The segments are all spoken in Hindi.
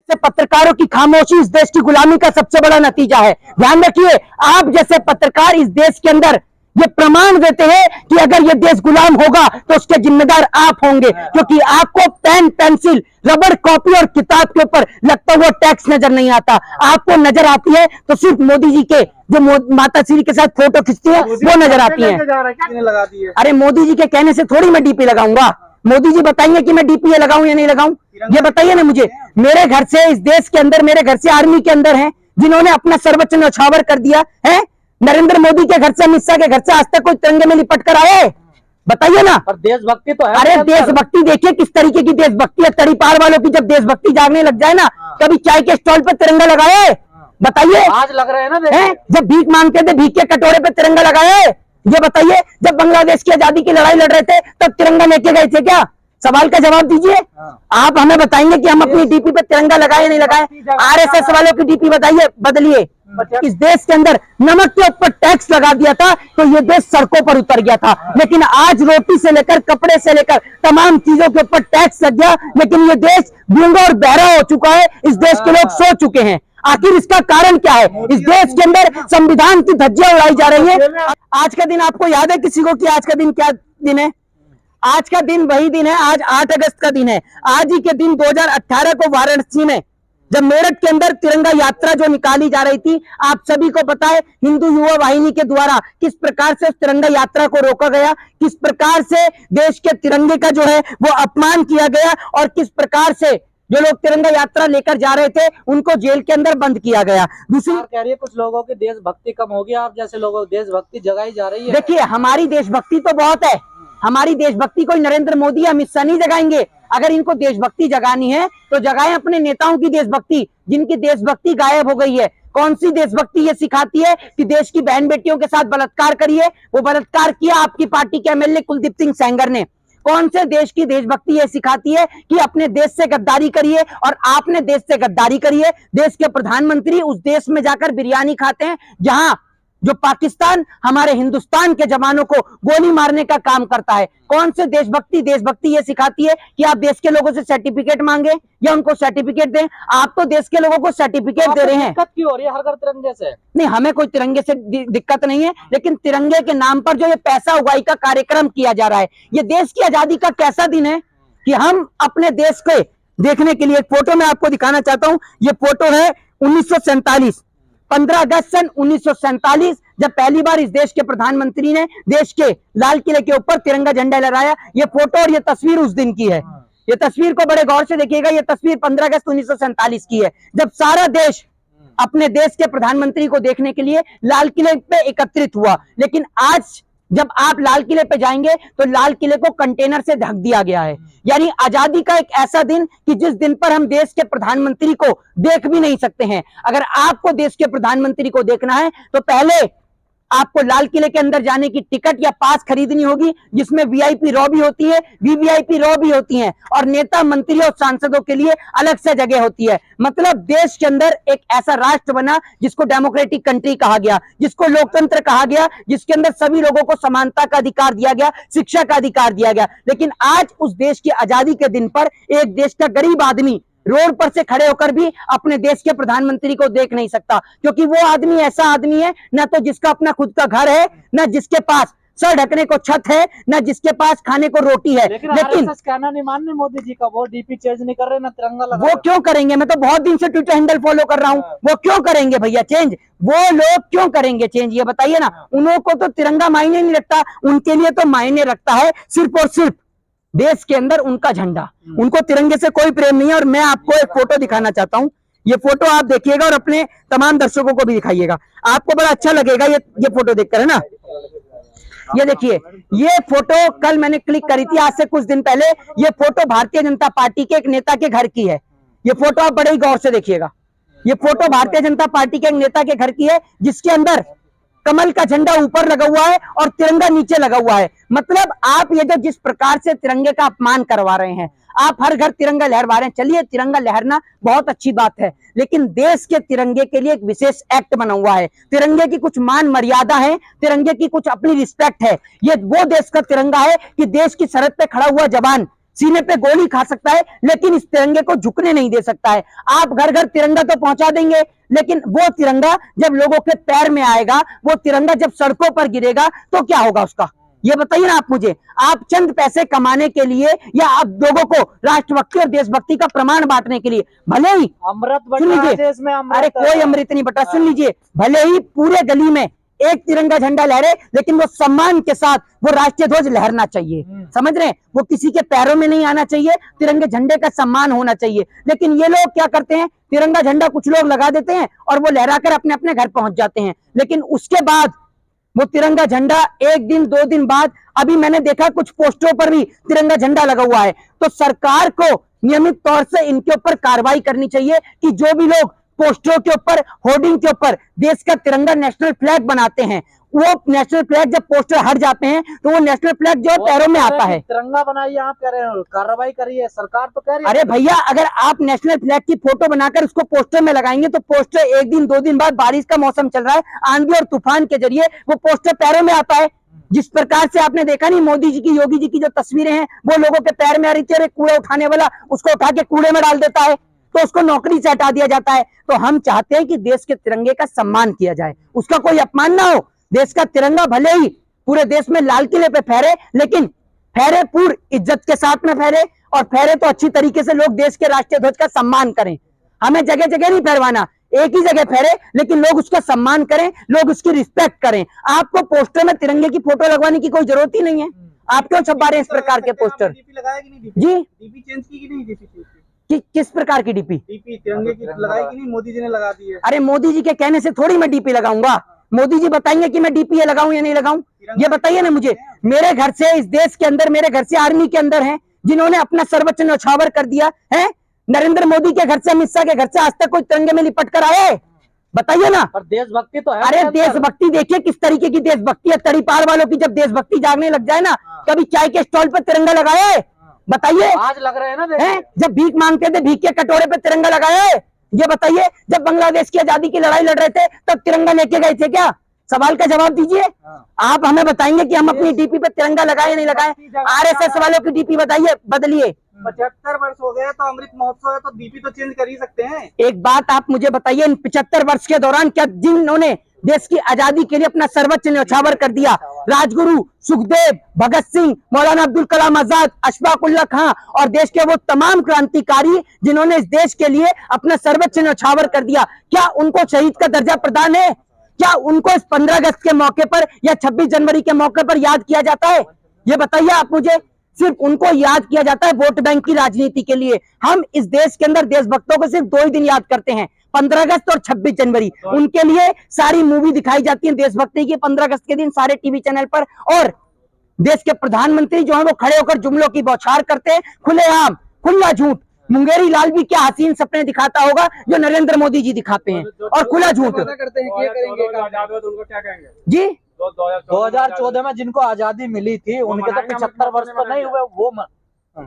से पत्रकारों की खामोशी इस देश की गुलामी का सबसे बड़ा नतीजा है। ध्यान रखिए, आप जैसे पत्रकार इस देश के अंदर ये प्रमाण देते हैं कि अगर ये देश गुलाम होगा तो उसके जिम्मेदार आप होंगे, क्योंकि आपको पेन पेंसिल रबड़ कॉपी और किताब के ऊपर लगता हुआ टैक्स नजर नहीं आता। आपको नजर आती है तो सिर्फ मोदी जी के जो माता श्री के साथ फोटो खींचती है वो नजर आती है। अरे मोदी जी के कहने से थोड़ी मैं डीपी लगाऊंगा। मोदी जी बताइए कि मैं डीपी लगाऊं या नहीं लगाऊं, ये बताइए ना मुझे। मेरे घर से इस देश के अंदर, मेरे घर से आर्मी के अंदर हैं जिन्होंने अपना सर्वोच्च न्यौछावर कर दिया है। नरेंद्र मोदी के घर से, अमित शाह के घर से आज तक कोई तिरंगे में लिपट कर आए? बताइए ना। पर देशभक्ति तो है। अरे देशभक्ति देखिए किस तरीके की देशभक्ति है। तड़ी पार वालों की जब देशभक्ति जागने लग जाए ना, कभी चाय के स्टॉल पर तिरंगा लगाए? बताइए। आज लग रहे हैं ना, जब भीख मांगते थे भीख के कटोरे पे तिरंगा लगाए? ये बताइए। जब बांग्लादेश की आजादी की लड़ाई लड़ रहे थे तब तिरंगा लेके गए थे क्या? सवाल का जवाब दीजिए। आप हमें बताएंगे कि हम अपनी डीपी पे तिरंगा लगाए नहीं लगाए? आरएसएस वालों की डीपी बताइए, बदलिए। इस देश के अंदर नमक के ऊपर टैक्स लगा दिया था तो ये देश सड़कों पर उतर गया था, लेकिन आज रोटी से लेकर कपड़े से लेकर तमाम चीजों के ऊपर टैक्स लग गया, लेकिन ये देश गूंगा और बहरा हो चुका है। इस देश के लोग सो चुके हैं। आखिर इसका कारण क्या है? इस देश के अंदर संविधान की धज्जियां उड़ाई जा रही है। आज का दिन आपको याद है किसी को कि आज का दिन क्या दिन है? आज का दिन वही दिन है, आज 8 अगस्त का दिन है। आज ही के दिन 2018 को वाराणसी में जब मेरठ के अंदर तिरंगा यात्रा जो निकाली जा रही थी, आप सभी को पता है हिंदू युवा वाहिनी के द्वारा किस प्रकार से उस तिरंगा यात्रा को रोका गया, किस प्रकार से देश के तिरंगे का जो है वो अपमान किया गया और किस प्रकार से जो लोग तिरंगा यात्रा लेकर जा रहे थे उनको जेल के अंदर बंद किया गया। दूसरी कह रही है कुछ लोगों की देशभक्ति कम हो गया, आप जैसे लोगों की देशभक्ति जगाई जा रही है। देखिए, हमारी देशभक्ति तो बहुत है। हमारी देशभक्ति कोई नरेंद्र मोदी या अमित शाह नहीं जगाएंगे। अगर इनको देशभक्ति जगानी है तो जगाएं अपने नेताओं की देशभक्ति, जिनकी देशभक्ति गायब हो गई है। कौन सी देशभक्ति ये सिखाती है कि देश की बहन बेटियों के साथ बलात्कार करिए? वो बलात्कार किया आपकी पार्टी के एमएलए कुलदीप सिंह सेंगर ने। कौन से देश की देशभक्ति ये सिखाती है कि अपने देश से गद्दारी करिए? और आपने देश से गद्दारी करिए। देश के प्रधानमंत्री उस देश में जाकर बिरयानी खाते हैं जहां जो पाकिस्तान हमारे हिंदुस्तान के जवानों को गोली मारने का काम करता है। कौन से देशभक्ति ये सिखाती है कि आप देश के लोगों से सर्टिफिकेट मांगे या उनको सर्टिफिकेट दें? आप तो देश के लोगों को सर्टिफिकेट दे रहे हैं। दिक्कत क्यों हो रही है हर घर तिरंगे से? नहीं, हमें कोई तिरंगे से दिक्कत नहीं है, लेकिन तिरंगे के नाम पर जो ये पैसा उगाई का कार्यक्रम किया जा रहा है, ये देश की आजादी का कैसा दिन है कि हम अपने देश को देखने के लिए एक फोटो मैं आपको दिखाना चाहता हूं। ये फोटो है 1947, 15 अगस्त सन 1947, जब पहली बार इस देश के प्रधानमंत्री ने देश के लाल किले के ऊपर तिरंगा झंडा लहराया। ये फोटो और ये तस्वीर उस दिन की है। ये तस्वीर को बड़े गौर से देखिएगा। ये तस्वीर 15 अगस्त 1947 की है, जब सारा देश अपने देश के प्रधानमंत्री को देखने के लिए लाल किले पे एकत्रित हुआ। लेकिन आज जब आप लाल किले पे जाएंगे तो लाल किले को कंटेनर से ढक दिया गया है। यानी आजादी का एक ऐसा दिन कि जिस दिन पर हम देश के प्रधानमंत्री को देख भी नहीं सकते हैं। अगर आपको देश के प्रधानमंत्री को देखना है तो पहले आपको लाल किले के अंदर जाने की टिकट या पास खरीदनी होगी, जिसमें वीआईपी रॉ भी होती है, वीवीआईपी रॉ भी होती है, और नेता मंत्री और सांसदों के लिए अलग से जगह होती है। मतलब देश के अंदर एक ऐसा राष्ट्र बना जिसको डेमोक्रेटिक कंट्री कहा गया, जिसको लोकतंत्र कहा गया, जिसके अंदर सभी लोगों को समानता का अधिकार दिया गया, शिक्षा का अधिकार दिया गया। लेकिन आज उस देश की आजादी के दिन पर एक देश का गरीब आदमी रोड पर से खड़े होकर भी अपने देश के प्रधानमंत्री को देख नहीं सकता, क्योंकि वो आदमी ऐसा आदमी है न तो जिसका अपना खुद का घर है, न जिसके पास सर ढकने को छत है, न जिसके पास खाने को रोटी है। लेकिन कहना नहीं मान रहे मोदी जी का, वो डीपी चेंज नहीं कर रहे, ना तिरंगा लगा। वो क्यों करेंगे? मैं तो बहुत दिन से ट्विटर हैंडल फॉलो कर रहा हूँ। वो क्यों करेंगे भैया चेंज? वो लोग क्यों करेंगे चेंज, ये बताइए ना। उनको तो तिरंगा मायने नहीं रखता, उनके लिए तो मायने रखता है सिर्फ और सिर्फ देश के अंदर उनका झंडा। उनको तिरंगे से कोई प्रेम नहीं है। और मैं आपको एक फोटो दिखाना चाहता हूं। ये फोटो आप देखिएगा और अपने तमाम दर्शकों को भी दिखाइएगा, आपको बड़ा अच्छा लगेगा ये फोटो देखकर, है ना। ये देखिए, ये फोटो कल मैंने क्लिक करी थी, आज से कुछ दिन पहले। ये फोटो भारतीय जनता पार्टी के एक नेता के घर की है। ये फोटो आप बड़े ही गौर से देखिएगा। ये फोटो भारतीय जनता पार्टी के एक नेता के घर की है, जिसके अंदर कमल का झंडा ऊपर लगा हुआ है और तिरंगा नीचे लगा हुआ है। मतलब आप ये जो जिस प्रकार से तिरंगे का अपमान करवा रहे हैं, आप हर घर तिरंगा लहरवा रहे हैं। चलिए, तिरंगा लहरना बहुत अच्छी बात है, लेकिन देश के तिरंगे के लिए एक विशेष एक्ट बना हुआ है। तिरंगे की कुछ मान मर्यादा है, तिरंगे की कुछ अपनी रिस्पेक्ट है। ये वो देश का तिरंगा है कि देश की सरहद पे खड़ा हुआ जवान सीने पे गोली खा सकता है, लेकिन इस तिरंगे को झुकने नहीं दे सकता है। आप घर घर तिरंगा तो पहुंचा देंगे, लेकिन वो तिरंगा जब लोगों के पैर में आएगा, वो तिरंगा जब सड़कों पर गिरेगा तो क्या होगा उसका, ये बताइए ना आप मुझे। आप चंद पैसे कमाने के लिए या आप लोगों को राष्ट्रभक्ति और देशभक्ति का प्रमाण बांटने के लिए, भले ही अमृत सुन लीजिए, अरे कोई अमृत नहीं बटा, सुन लीजिए, भले ही पूरे गली में एक तिरंगा झंडा लहरे, लेकिन वो सम्मान के साथ वो राष्ट्रीय ध्वज लहरना चाहिए, समझ रहे हैं? वो किसी के पैरों में नहीं आना चाहिए, तिरंगे झंडे का सम्मान होना चाहिए। लेकिन ये लोग क्या करते हैं, तिरंगा झंडा कुछ लोग लगा देते हैं और वो लहराकर अपने अपने घर पहुंच जाते हैं, लेकिन उसके बाद वो तिरंगा झंडा एक दिन 2 दिन बाद, अभी मैंने देखा कुछ पोस्टरों पर भी तिरंगा झंडा लगा हुआ है। तो सरकार को नियमित तौर से इनके ऊपर कार्रवाई करनी चाहिए कि जो भी लोग पोस्टरों के ऊपर, होर्डिंग के ऊपर देश का तिरंगा, नेशनल फ्लैग बनाते हैं, वो नेशनल फ्लैग जब पोस्टर हट जाते हैं तो वो नेशनल फ्लैग जो है पैरों में आता है। तिरंगा बनाइए, आप कह रहे हो कार्रवाई करिए, सरकार तो कह रही है। अरे भैया, अगर आप नेशनल फ्लैग की फोटो बनाकर उसको पोस्टर में लगाएंगे तो पोस्टर एक दिन 2 दिन बाद, बारिश का मौसम चल रहा है, आंधी और तूफान के जरिए वो पोस्टर पैरों में आता है। जिस प्रकार से आपने देखा नहीं, मोदी जी की, योगी जी की जो तस्वीरें हैं वो लोगों के पैर में आ रही थी, अरे कूड़े उठाने वाला उसको उठा के कूड़े में डाल देता है तो उसको नौकरी से हटा दिया जाता है। तो हम चाहते हैं कि देश के तिरंगे का सम्मान किया जाए, उसका कोई अपमान ना हो। देश का तिरंगा भले ही पूरे देश में लाल किले पे फहरे, लेकिन फहरे पूरी इज्जत के साथ में फहरे, और फहरे तो अच्छी तरीके से लोग देश के राष्ट्रीय ध्वज का सम्मान करें। हमें जगह जगह नहीं फहरवाना, एक ही जगह फहरे, लेकिन लोग उसका सम्मान करें, लोग उसकी रिस्पेक्ट करें। आपको पोस्टर में तिरंगे की फोटो लगवाने की कोई जरूरत ही नहीं है। आप क्यों छपा रहे हैं इस प्रकार के पोस्टर? जी, डीपी चेंज की कि नहीं? डीपी किस प्रकार की डीपी? तिरंगे की लगाई कि नहीं? मोदी जी ने लगा दी है। अरे मोदी जी के कहने से थोड़ी मैं डीपी लगाऊंगा, मोदी जी बताएंगे कि मैं डीपी लगाऊं या नहीं लगाऊं, ये बताइए ना मुझे। मेरे घर से, इस देश के अंदर, मेरे घर से आर्मी के अंदर हैं जिन्होंने अपना सर्वोच्च न्यौछावर कर दिया है। नरेंद्र मोदी के घर से, अमित शाह के घर से आज तक कोई तिरंगे में लिपट कर आए? बताइए ना। और देशभक्ति तो है। अरे देशभक्ति देखिए किस तरीके की देशभक्ति है। तड़ीपार वालों की जब देशभक्ति जागने लग जाए ना, कभी चाय के स्टॉल पर तिरंगा लगाया है? बताइए। आज लग रहे हैं ना, हैं? जब भीख मांगते थे, भीख के कटोरे पे तिरंगा लगाया है? ये बताइए। जब बांग्लादेश की आजादी की लड़ाई लड़ रहे थे तब तिरंगा लेके गए थे क्या? सवाल का जवाब दीजिए। आप हमें बताएंगे कि हम अपनी डीपी पे तिरंगा लगाए नहीं लगाए? आरएसएस वालों की डीपी बताइए, बदलिए। 75 वर्ष हो गए तो अमृत महोत्सव है, तो डीपी तो चेंज कर ही सकते हैं। एक बात आप मुझे बताइए, इन 75 वर्ष के दौरान क्या जिन्होंने देश की आजादी के लिए अपना सर्वोच्च न्यौछावर कर दिया, राजगुरु, सुखदेव, भगत सिंह, मौलाना अब्दुल कलाम आजाद, अशफाक उल्लाह खां और देश के वो तमाम क्रांतिकारी जिन्होंने इस देश के लिए अपना सर्वोच्च न्यौछावर कर दिया, क्या उनको शहीद का दर्जा प्रदान है? क्या उनको इस 15 अगस्त के मौके पर या 26 जनवरी के मौके पर याद किया जाता है? ये बताइए आप मुझे। सिर्फ उनको याद किया जाता है वोट बैंक की राजनीति के लिए। हम इस देश के अंदर देशभक्तों को सिर्फ 2 ही दिन याद करते हैं, 15 अगस्त और 26 जनवरी। उनके लिए सारी मूवी दिखाई जाती है देशभक्ति की 15 अगस्त के दिन सारे टीवी चैनल पर, और देश के प्रधानमंत्री जो है वो खड़े होकर जुमलों की बौछार करते हैं, खुलेआम, खुला झूठ। मुंगेरी लाल भी क्या हसीन सपने दिखाता होगा जो नरेंद्र मोदी जी दिखाते हैं, और खुला झूठ करते हैं कि करेंगे उनको क्या कहेंगे जी। 2014 में जिनको आजादी मिली थी उनके तो 75 वर्ष तो नहीं हुए,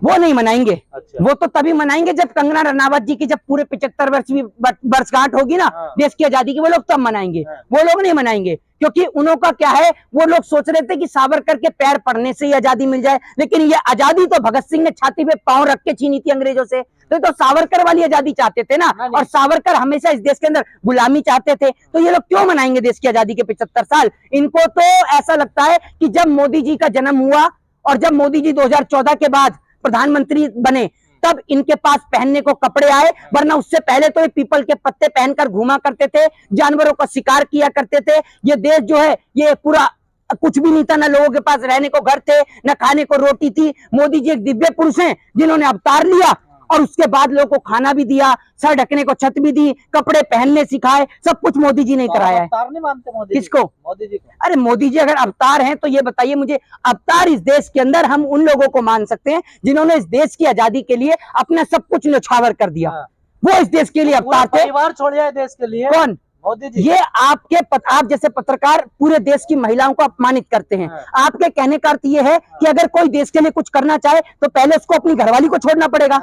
वो नहीं मनाएंगे। अच्छा। वो तो तभी मनाएंगे जब कंगना रनावत जी की जब पूरे 75 वर्षगांठ होगी ना देश की आजादी की, वो लोग तब मनाएंगे। वो लोग नहीं मनाएंगे, क्योंकि उनका क्या है, वो लोग सोच रहे थे कि सावरकर के पैर पड़ने से ही आजादी मिल जाए, लेकिन ये आजादी तो भगत सिंह ने छाती पे पांव रख के छीनी थी अंग्रेजों से। तो सावरकर वाली आजादी चाहते थे ना, और सावरकर हमेशा इस देश के अंदर गुलामी चाहते थे। तो ये लोग क्यों मनाएंगे देश की आजादी के 75 साल? इनको तो ऐसा लगता है कि जब मोदी जी का जन्म हुआ और जब मोदी जी 2014 के बाद प्रधानमंत्री बने तब इनके पास पहनने को कपड़े आए, वरना उससे पहले तो ये पीपल के पत्ते पहनकर घूमा करते थे, जानवरों का शिकार किया करते थे। ये देश जो है ये पूरा कुछ भी नहीं था, ना लोगों के पास रहने को घर थे, ना खाने को रोटी थी। मोदी जी एक दिव्य पुरुष हैं जिन्होंने अवतार लिया और उसके बाद लोगों को खाना भी दिया, सर ढकने को छत भी दी, कपड़े पहनने सिखाए, सब कुछ मोदी जी ने कराया है। अवतार नहीं मानते मोदी किसको? मोदी जी को। अरे मोदी जी अगर अवतार हैं तो ये बताइए मुझे, अवतार इस देश के अंदर हम उन लोगों को मान सकते हैं जिन्होंने इस देश की आजादी के लिए अपना सब कुछ न्यौछावर कर दिया। वो इस देश के लिए अवतार थे। परिवार छोड़ जाए देश के लिए। कौन? मोदी जी। ये आप जैसे पत्रकार पूरे देश की महिलाओं को अपमानित करते हैं। आपके कहने का अर्थ ये है कि अगर कोई देश के लिए कुछ करना चाहे तो पहले उसको अपनी घरवाली को छोड़ना पड़ेगा।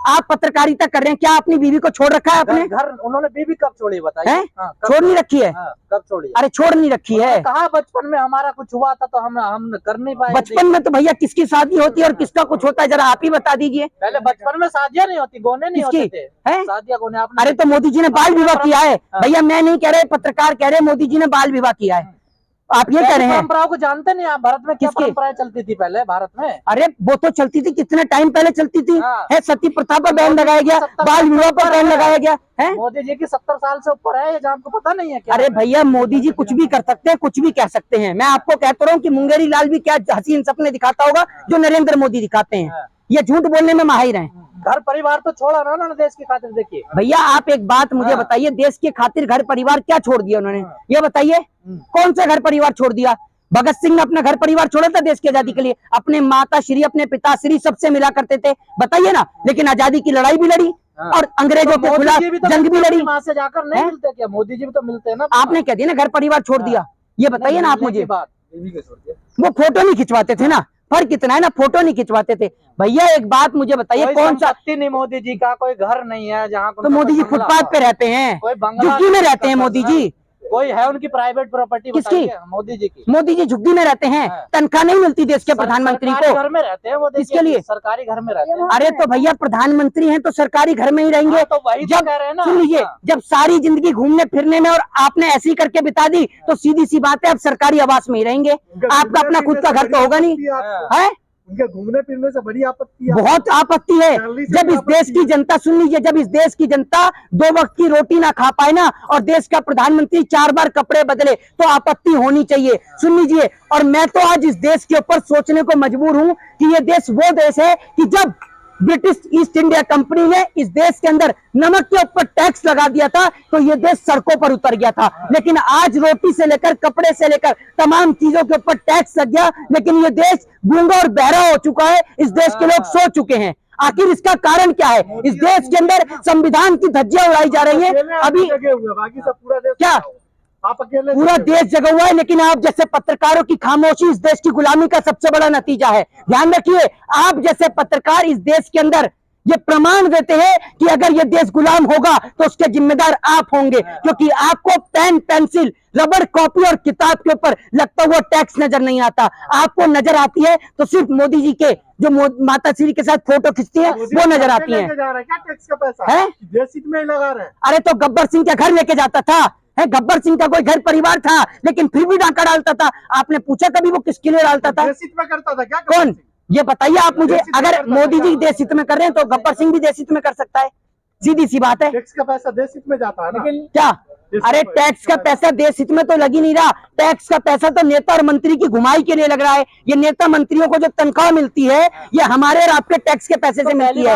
आप पत्रकारिता कर रहे हैं, क्या अपनी बीवी को छोड़ रखा है आपने? घर उन्होंने बीवी कब छोड़ी बताइए? हैं? हाँ, कब छोड़ नहीं रखी है? हाँ, कब छोड़ी? अरे छोड़ नहीं रखी है। कहा बचपन में हमारा कुछ हुआ था तो हम कर नहीं पाए। बचपन में तो भैया किसकी शादी होती है और किसका कुछ होता है, जरा आप ही बता दीजिए। पहले बचपन में शादियां नहीं होती, गोने नहीं होते किसकी? थे। हैं? शादियां गोने आपने। अरे तो मोदी जी ने बाल विवाह किया है भैया, मैं नहीं कह रहे, पत्रकार कह रहे मोदी जी ने बाल विवाह किया है, आप ये कह रहे हैं। परंपराओं को जानते नहीं आप? भारत में क्या किसकी? परंपराएं चलती थी पहले भारत में? अरे वो तो चलती थी, कितने टाइम पहले चलती थी। हाँ। है सती प्रथा पर बैन लगाया गया, 70 बाल विवाह पर बैन है। लगाया गया है। मोदी जी की 70 साल से ऊपर है, ये आपको पता नहीं है क्या? अरे भैया मोदी जी कुछ भी कर सकते हैं, कुछ भी कह सकते हैं। मैं आपको कहता रहा हूँ कि मुंगेरी लाल भी क्या हसीन सपने दिखाता होगा जो नरेंद्र मोदी दिखाते हैं। ये झूठ बोलने में माहिर हैं। घर परिवार तो छोड़ा ना उन्होंने देश की खातिर। देखिए भैया आप एक बात मुझे बताइए, देश के खातिर घर परिवार क्या छोड़ दिया उन्होंने, ये बताइए कौन सा घर परिवार छोड़ दिया? भगत सिंह ने अपना घर परिवार छोड़ा था देश की आजादी के लिए, अपने माता श्री अपने पिताश्री सबसे मिला करते थे, बताइए ना। लेकिन आजादी की लड़ाई भी लड़ी और अंग्रेजों के खिलाफ जंग भी लड़ी। माँ से जाकर नहीं मिलते क्या? मोदी जी भी तो मिलते हैं ना। आपने कह दिया ना घर परिवार छोड़ दिया, ये बताइए ना आप मुझे। बात वो फोटो नहीं खिंचवाते थे ना, फर्क कितना है ना, फोटो नहीं खिंचवाते थे। भैया एक बात मुझे बताइए, कौन सा नहीं मोदी जी का कोई घर नहीं है जहाँ तो मोदी जी फुटपाथ पे रहते हैं, कोई बंगला झुग्गी में रहते हैं मोदी जी। कोई है उनकी प्राइवेट प्रॉपर्टी? किसकी? मोदी जी की। मोदी जी झुग्गी में रहते हैं, तनख्वाह नहीं मिलती देश के प्रधानमंत्री को। घर में रहते हैं वो, किसके लिए? सरकारी घर में रहते हैं। अरे तो भैया प्रधानमंत्री हैं तो सरकारी घर में ही रहेंगे। तो वही जब कह रहे हैं ना। सुन लीजिए, जब सारी जिंदगी घूमने फिरने में और आपने ऐसी ही करके बिता दी तो सीधी सी बात है, अब सरकारी आवास में ही रहेंगे। आपका अपना खुद का घर तो होगा नहीं है। उनके घूमने फिरने से बड़ी आपत्ति है। बहुत आपत्ति है। जब इस देश की जनता, सुन लीजिए, जब इस देश की जनता 2 वक्त की रोटी ना खा पाए ना और देश का प्रधानमंत्री 4 बार कपड़े बदले तो आपत्ति होनी चाहिए। सुन लीजिए, और मैं तो आज इस देश के ऊपर सोचने को मजबूर हूं कि ये देश वो देश है कि जब ब्रिटिश ईस्ट इंडिया कंपनी ने इस देश के अंदर नमक के ऊपर टैक्स लगा दिया था तो ये देश सड़कों पर उतर गया था। लेकिन आज रोटी से लेकर कपड़े से लेकर तमाम चीजों के ऊपर टैक्स लग गया, लेकिन ये देश गूंगा और बहरा हो चुका है। इस देश के लोग सो चुके हैं। आखिर इसका कारण क्या है? इस देश के अंदर संविधान की धज्जियां उड़ाई जा रही है। अभी बाकी सब पूरा देश क्या आप अकेले पूरा देश जगा हुआ है, लेकिन आप जैसे पत्रकारों की खामोशी इस देश की गुलामी का सबसे बड़ा नतीजा है। ध्यान रखिए, आप जैसे पत्रकार इस देश के अंदर ये प्रमाण देते हैं कि अगर ये देश गुलाम होगा तो उसके जिम्मेदार आप होंगे, क्योंकि आपको पेन पेंसिल रबड़ कॉपी और किताब के ऊपर लगता हुआ टैक्स नजर नहीं आता। आपको नजर आती है तो सिर्फ मोदी जी के जो माता श्री के साथ फोटो खींचती है वो नजर आती है। क्या टैक्स का पैसा है देश हित में ही लगा रहे हैं। अरे तो गब्बर सिंह का घर लेके जाता था, है गब्बर सिंह का कोई घर परिवार था, लेकिन फिर भी डाका डालता था। आपने पूछा कभी वो किसके लिए डालता था? देश हित में करता था क्या? कौन? ये बताइए आप मुझे। अगर मोदी जी देश हित में कर रहे हैं तो गब्बर सिंह भी देश हित में कर सकता है, सीधी सी बात है। टैक्स का पैसा देश हित में जाता है ना। क्या? अरे टैक्स का पैसा देश हित में तो लग ही नहीं रहा। टैक्स का पैसा तो नेता और मंत्री की घुमाई के लिए लग रहा है। ये नेता मंत्रियों को जो तनख्वाह मिलती है ये हमारे और आपके टैक्स के पैसे से मिलती है,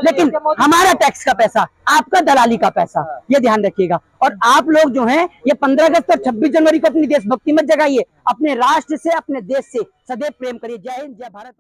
लेकिन हमारा टैक्स का पैसा आपका दलाली का पैसा, ये ध्यान रखिएगा। और आप लोग जो हैं ये 15 अगस्त और 26 जनवरी को अपनी देशभक्ति मत जगाइए, अपने राष्ट्र से अपने देश से सदैव प्रेम करिए। जय हिंद, जय भारत।